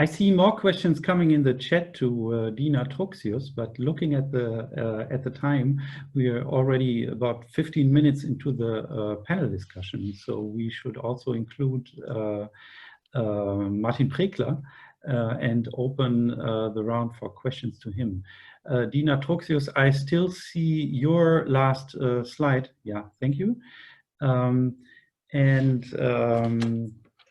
I see more questions coming in the chat to Dina Truxius, but looking at the time, we are already about 15 minutes into the panel discussion. So we should also include Martin Prekler and open the round for questions to him. Dina Truxius, I still see your last slide. Yeah, thank you.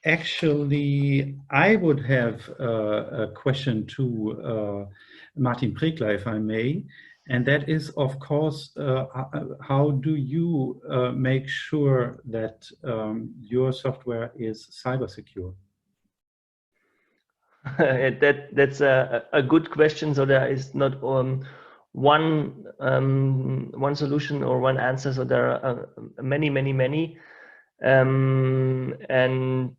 Actually, I would have a question to Martin Prekler, if I may, and that is, of course, how do you make sure that your software is cyber secure? That's a good question. So there is not one solution or one answer. So there are many. And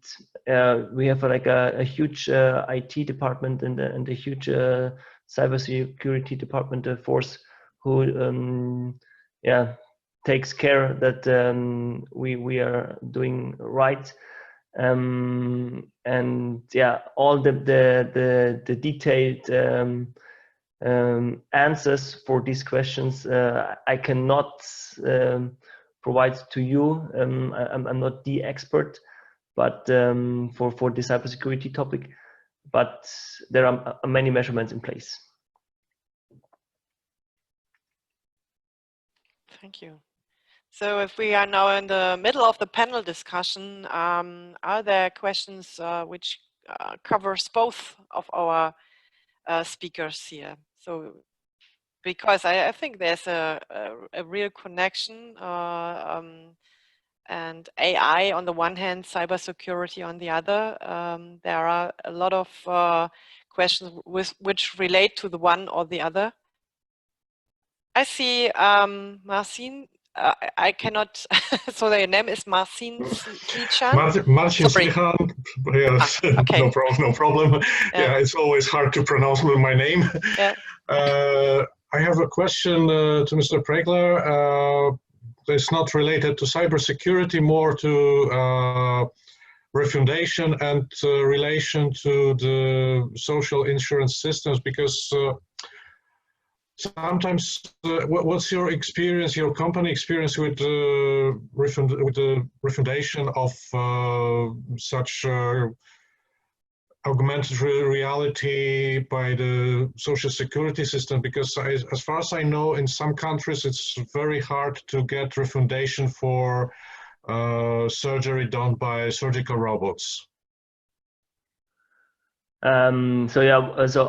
we have like a huge IT department and a huge cybersecurity department force who takes care that we are doing right. And yeah, all the detailed answers for these questions I cannot provide to you. I'm not the expert, but for the cybersecurity topic, but there are many measurements in place. Thank you. So if we are now in the middle of the panel discussion, are there questions which covers both of our speakers here? So because I think there's a real connection and AI on the one hand, cybersecurity on the other. There are a lot of questions which relate to the one or the other. I see Marcin. I cannot. So your name is Marcin Slichan. Marcin Slichan. Yes, okay. No problem. Yeah, it's always hard to pronounce my name. Yeah. I have a question to Mr. Prekler. It's not related to cybersecurity, more to refundation and relation to the social insurance systems, because sometimes, what's your experience, your company experience with the refundation of such augmented reality by the social security system? Because as far as I know, in some countries, it's very hard to get refundation for surgery done by surgical robots. So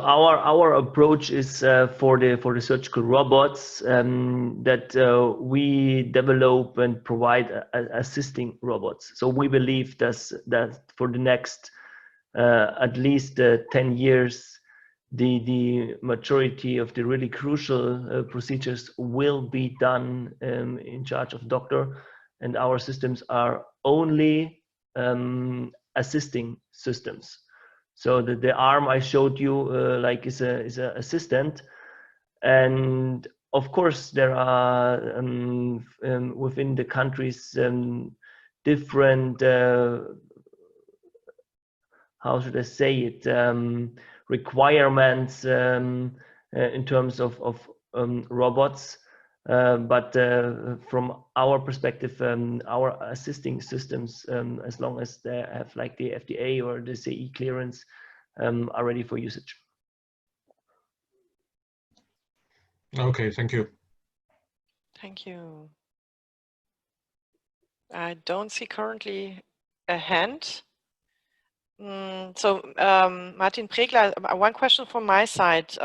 our approach is for the surgical robots that we develop and provide assisting robots. So we believe that for the next at least 10 years, the majority of the really crucial procedures will be done in charge of doctor, and our systems are only assisting systems. So the arm I showed you like is a assistant, and of course there are within the countries different how should I say it, requirements in terms of robots, but from our perspective, our assisting systems, as long as they have like the FDA or the CE clearance, are ready for usage. Okay, thank you. Thank you. I don't see currently a hand. So Martin Prekler, one question from my side.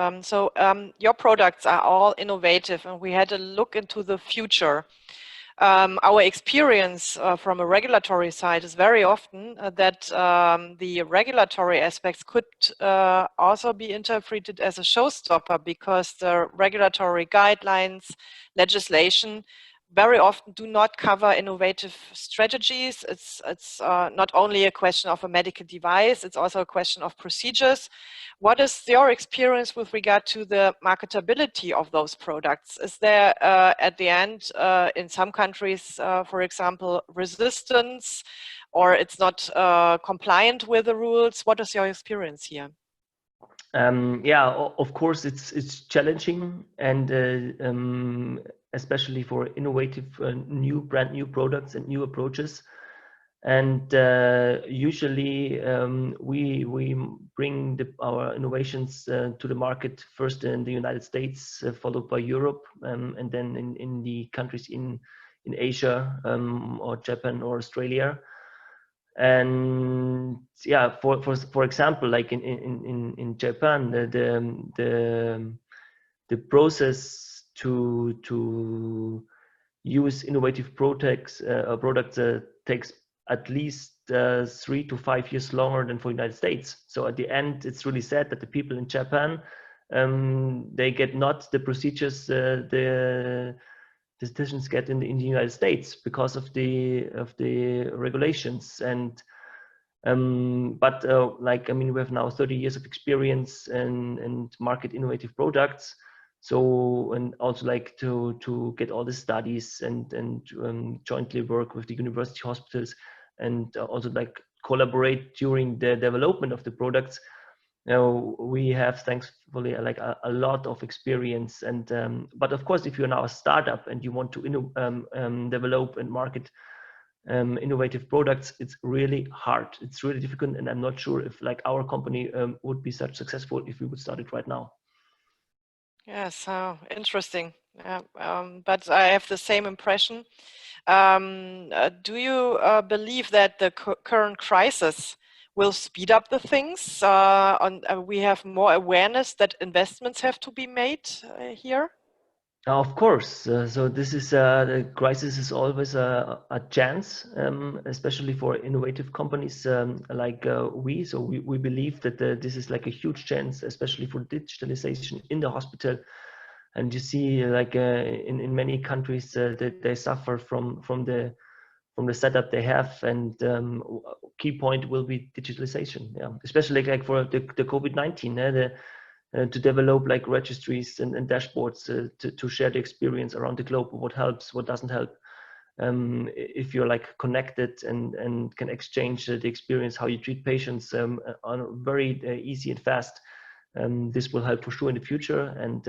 Your products are all innovative, and we had a look into the future. Our experience from a regulatory side is very often that the regulatory aspects could also be interpreted as a showstopper, because the regulatory guidelines, legislation very often do not cover innovative strategies. It's not only a question of a medical device, it's also a question of procedures. What is your experience with regard to the marketability of those products? Is there at the end, in some countries, for example, resistance, or it's not compliant with the rules? What is your experience here? Yeah, of course, it's challenging, and especially for innovative, brand new products and new approaches. And usually we bring our innovations to the market first in the United States, followed by Europe, and then in the countries in Asia, or Japan or Australia. And yeah, for example, like in Japan, the process to use innovative products takes at least 3 to 5 years longer than for the United States. So at the end, it's really sad that the people in Japan, they get not the procedures the decisions get in the United States because of the regulations. And but like, I mean, we have now 30 years of experience and market innovative products. So, and also like to get all the studies and jointly work with the university hospitals, and also like collaborate during the development of the products. Now we have, thankfully, like a lot of experience. And but of course, if you're now a startup and you want to develop and market innovative products, it's really hard. It's really difficult, and I'm not sure if like our company would be such successful if we would start it right now. Yes, interesting. But I have the same impression. Do you believe that the current crisis will speed up the things? We have more awareness that investments have to be made here? Of course. So this is the crisis is always a chance, especially for innovative companies like we. So we believe that this is like a huge chance, especially for digitalization in the hospital. And you see, like in many countries, that they suffer from the setup they have, and key point will be digitalization. Yeah, especially like for the COVID-19. To develop like registries and dashboards to share the experience around the globe, what helps, what doesn't help. If you're like connected and can exchange the experience, how you treat patients on very easy and fast, this will help for sure in the future. And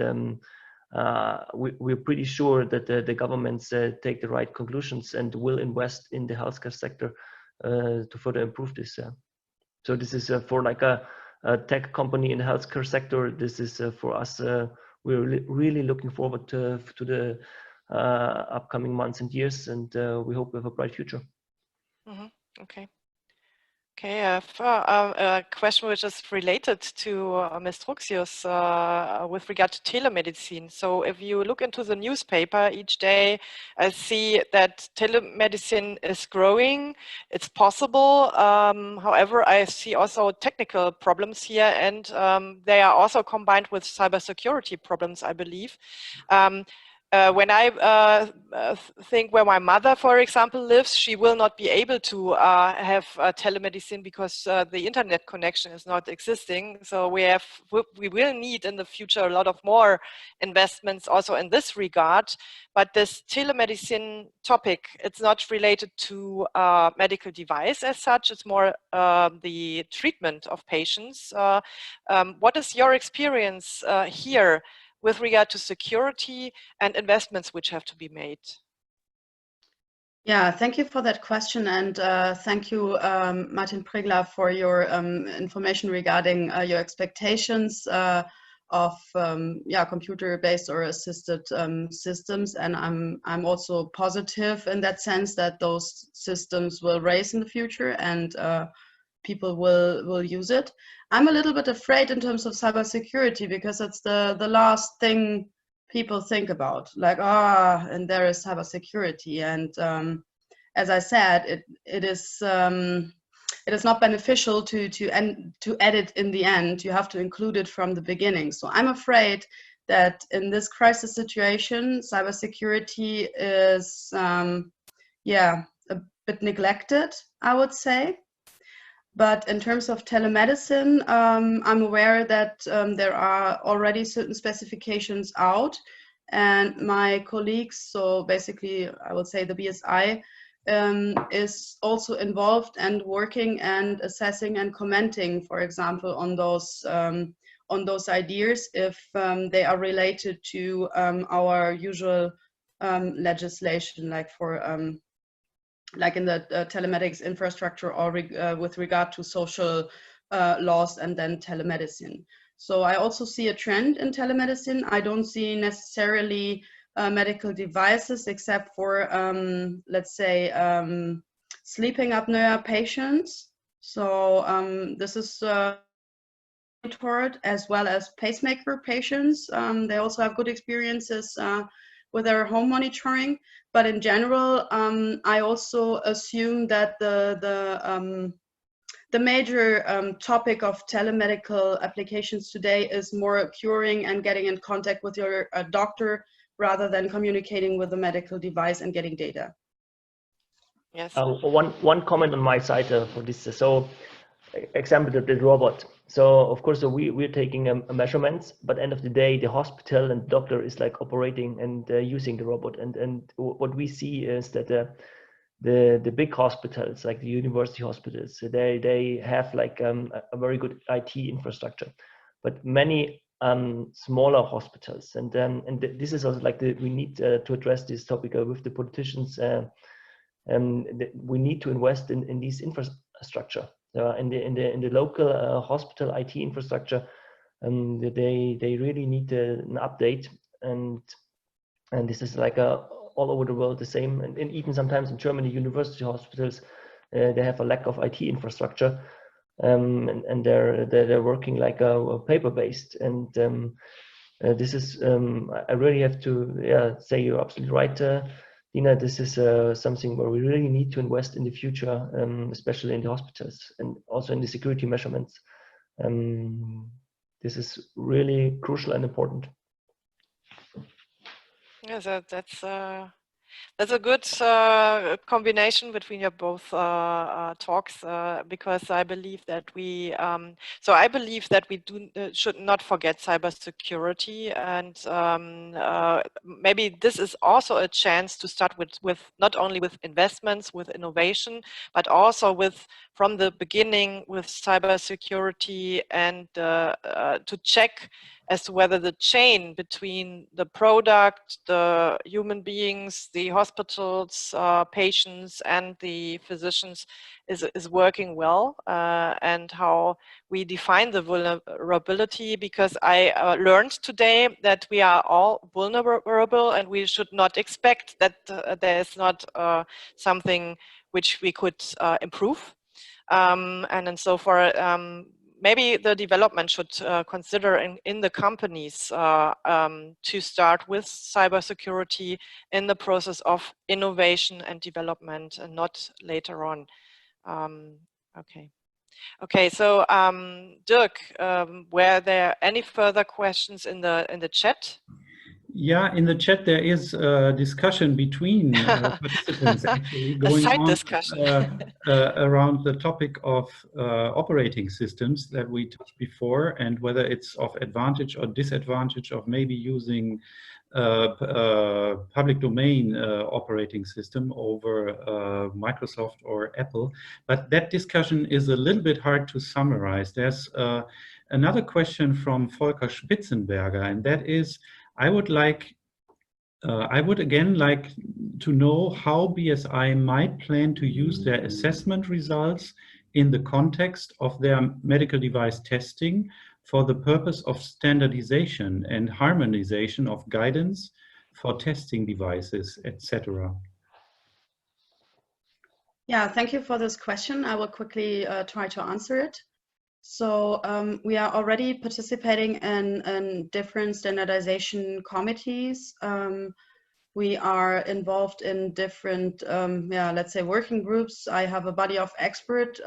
we're pretty sure that the governments take the right conclusions and will invest in the healthcare sector to further improve this. So this is for like a tech company in the healthcare sector. This is for us. We're really looking forward to the upcoming months and years, and we hope we have a bright future. Mm-hmm. Okay. Okay, I have a question which is related to Ms. Truxius with regard to telemedicine. So if you look into the newspaper each day, I see that telemedicine is growing. It's possible. However, I see also technical problems here, and they are also combined with cybersecurity problems, I believe. When I think where my mother, for example, lives, she will not be able to have telemedicine because the internet connection is not existing. So we will need in the future a lot of more investments also in this regard. But this telemedicine topic, it's not related to medical device as such. It's more the treatment of patients. What is your experience here with regard to security and investments which have to be made? Yeah, thank you for that question, and thank you, Martin Pregler, for your information regarding your expectations of computer-based or assisted systems. And I'm also positive in that sense that those systems will rise in the future and people will use it. I'm a little bit afraid in terms of cybersecurity because it's the last thing people think about, like, and there is cybersecurity. And as I said, it is not beneficial to add it in the end. You have to include it from the beginning. So I'm afraid that in this crisis situation, cybersecurity is a bit neglected, I would say. But in terms of telemedicine, I'm aware that there are already certain specifications out, and my colleagues, so basically I would say the BSI, is also involved and working and assessing and commenting, for example, on those ideas if they are related to our usual legislation, like for like in the telematics infrastructure, or with regard to social laws and then telemedicine. So I also see a trend in telemedicine. I don't see necessarily medical devices except for, let's say, sleeping apnea patients. So this is monitored, as well as pacemaker patients. They also have good experiences with their home monitoring. But in general, I also assume that the major topic of telemedical applications today is more curing and getting in contact with your doctor rather than communicating with the medical device and getting data. Yes. One comment on my side for this. So, example, the robot. So, of course, we're taking measurements, but end of the day, the hospital and doctor is like operating and using the robot. And what we see is that the big hospitals, like the university hospitals, they have like a very good IT infrastructure, but many smaller hospitals, and this is also like we need to address this topic with the politicians. We need to invest in these infrastructure. In the local hospital IT infrastructure, they really need an update, and this is like all over the world the same, and even sometimes in Germany, university hospitals they have a lack of IT infrastructure, and they're working like a paper based, and this is I really have to say you're absolutely right, Dina. This is something where we really need to invest in the future, especially in the hospitals and also in the security measurements. This is really crucial and important. Yeah, that's a good combination between your both talks, because I believe that we should not forget cybersecurity, and maybe this is also a chance to start with not only with investments, with innovation, but also from the beginning with cybersecurity, and to check as to whether the chain between the product, the human beings, the hospitals, patients, and the physicians is working well, and how we define the vulnerability, because I learned today that we are all vulnerable, and we should not expect that there is not something which we could improve. And so far, maybe the development should consider in the companies to start with cybersecurity in the process of innovation and development, and not later on. Okay. So Dirk, were there any further questions in the chat? Yeah, in the chat there is a discussion between participants actually going a side on discussion. around the topic of operating systems that we touched before, and whether it's of advantage or disadvantage of maybe using public domain operating system over Microsoft or Apple. But that discussion is a little bit hard to summarize. There's another question from Volker Spitzenberger, and that is, I would again like to know how BSI might plan to use their assessment results in the context of their medical device testing for the purpose of standardization and harmonization of guidance for testing devices, etc. Yeah, thank you for this question. I will quickly try to answer it. So we are already participating in different standardization committees. We are involved in different, let's say, working groups. I have a body of experts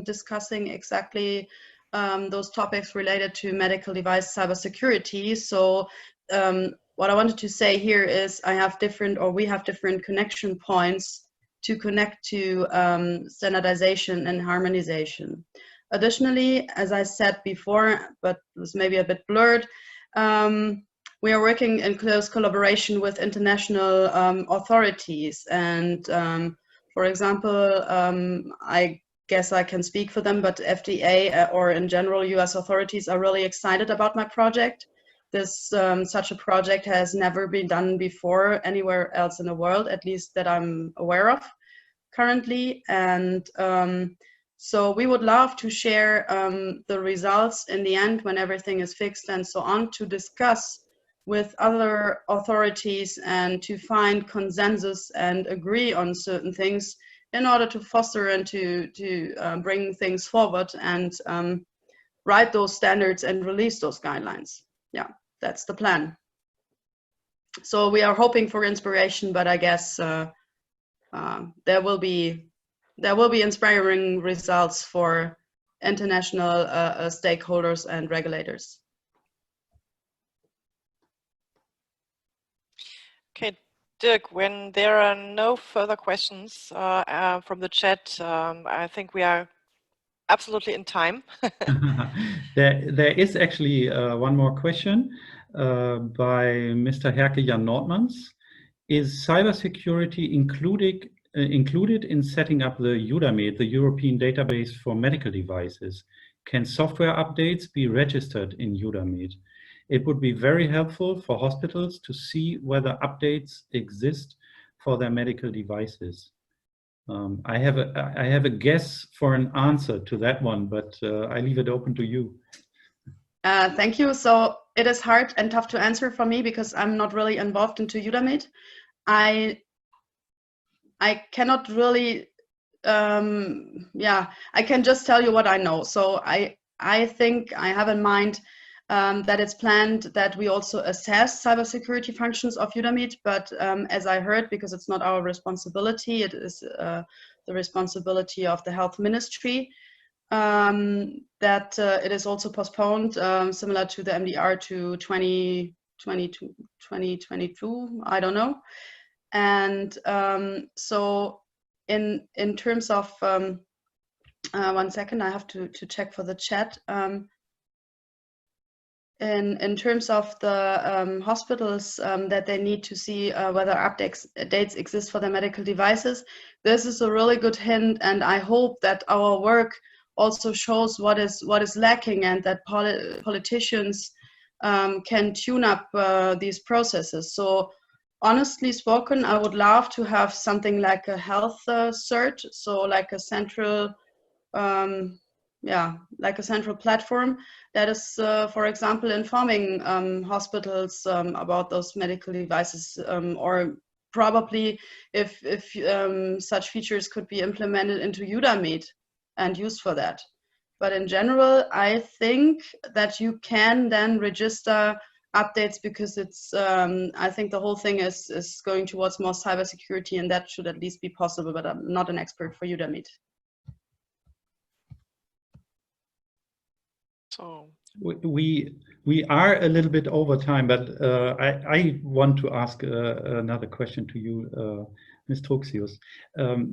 discussing exactly those topics related to medical device cybersecurity. So what I wanted to say here is we have different connection points to connect to standardization and harmonization. Additionally, as I said before, but it was maybe a bit blurred, we are working in close collaboration with international authorities. And For example, I guess I can speak for them, but FDA or in general US authorities are really excited about my project. This such a project has never been done before anywhere else in the world, at least that I'm aware of currently. And so we would love to share the results in the end when everything is fixed and so on, to discuss with other authorities and to find consensus and agree on certain things in order to foster and to bring things forward and write those standards and release those guidelines. Yeah, that's the plan. So we are hoping for inspiration, but I guess there will be inspiring results for international stakeholders and regulators. Okay, Dirk, when there are no further questions from the chat, I think we are absolutely in time. There is actually one more question by Mr. Herke Jan Nordmans. Is cybersecurity included in setting up the EUDAMED, the European database for medical devices? Can software updates be registered in EUDAMED? It would be very helpful for hospitals to see whether updates exist for their medical devices. I have a guess for an answer to that one, but I leave it open to you. Thank you. So it is hard and tough to answer for me because I'm not really involved into EUDAMED. I cannot really, I can just tell you what I know. So I think I have in mind that it's planned that we also assess cybersecurity functions of EUDAMED, but as I heard, because it's not our responsibility, it is the responsibility of the health ministry, that it is also postponed, similar to the MDR to 2022, I don't know. And so in terms of, 1 second, I have to check for the chat. In terms of the hospitals that they need to see whether updates exist for their medical devices, this is a really good hint, and I hope that our work also shows what is lacking, and that politicians can tune up these processes. So honestly spoken, I would love to have something like a health cert, so like a central like a central platform that is, for example, informing hospitals about those medical devices, or probably if such features could be implemented into EUDAMED and used for that. But in general, I think that you can then register updates because it's, I think the whole thing is going towards more cybersecurity, and that should at least be possible, but I'm not an expert for EUDAMED. So we are a little bit over time, but I want to ask another question to you, Ms. Truxius.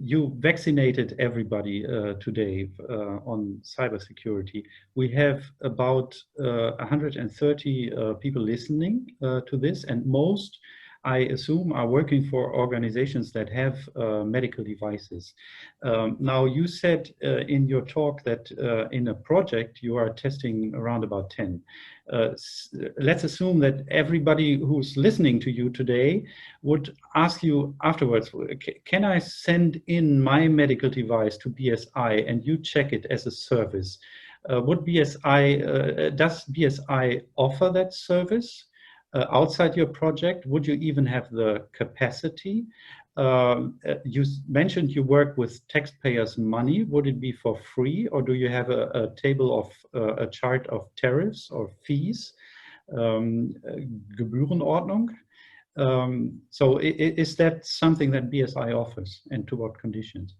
You vaccinated everybody today on cybersecurity. We have about 130 people listening to this, and most, I assume, are working for organizations that have medical devices. Now, you said in your talk that in a project you are testing around about 10. Let's assume that everybody who's listening to you today would ask you afterwards, can I send in my medical device to BSI and you check it as a service? Would BSI, does BSI offer that service? Outside your project, would you even have the capacity? You mentioned you work with taxpayers' money. Would it be for free, or do you have a table of a chart of tariffs or fees, Gebührenordnung? So is that something that BSI offers, and to what conditions?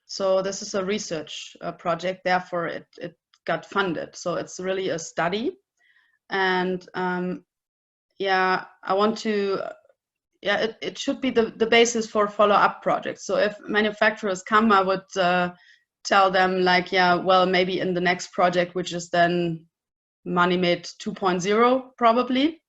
So this is a research project, therefore it got funded. So it's really a study, and yeah, I want to, yeah, it should be the basis for follow-up projects. So if manufacturers come, I would tell them like, yeah, well, maybe in the next project, which is then MoneyMade 2.0 probably.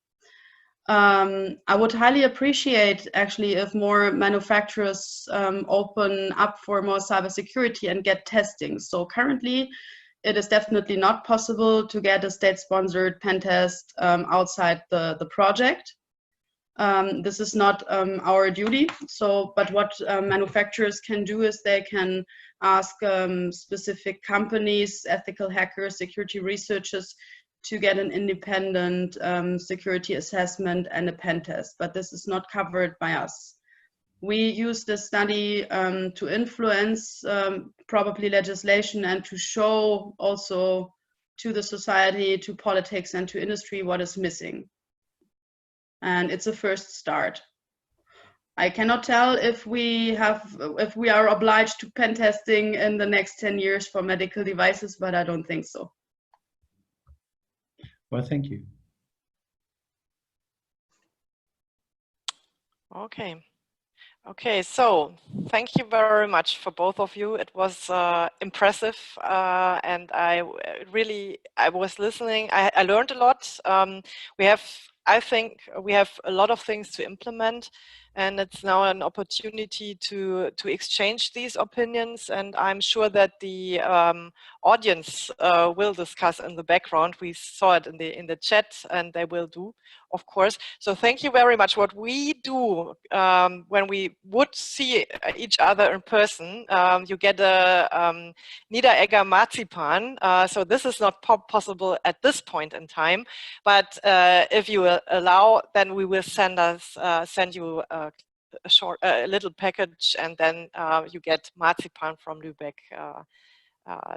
I would highly appreciate actually if more manufacturers open up for more cybersecurity and get testing. So currently, it is definitely not possible to get a state-sponsored pen test outside the project. This is not our duty. So, but what manufacturers can do is they can ask specific companies, ethical hackers, security researchers to get an independent security assessment and a pen test, but this is not covered by us. We use this study to influence probably legislation and to show also to the society, to politics and to industry what is missing. And it's a first start. I cannot tell if we are obliged to pen testing in the next 10 years for medical devices, but I don't think so. Well, thank you. Okay. Okay, so thank you very much for both of you. It was impressive, and I was listening. I learned a lot. I think we have a lot of things to implement, and it's now an opportunity to exchange these opinions. And I'm sure that the audience will discuss in the background. We saw it in the chat, and they will do, of course. So thank you very much. What we do when we would see each other in person, you get a Niederegger Marzipan. So this is not possible at this point in time, but if you will allow, then we will send you a little package, and then you get Marzipan from Lübeck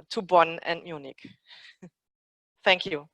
to Bonn and Munich. Thank you.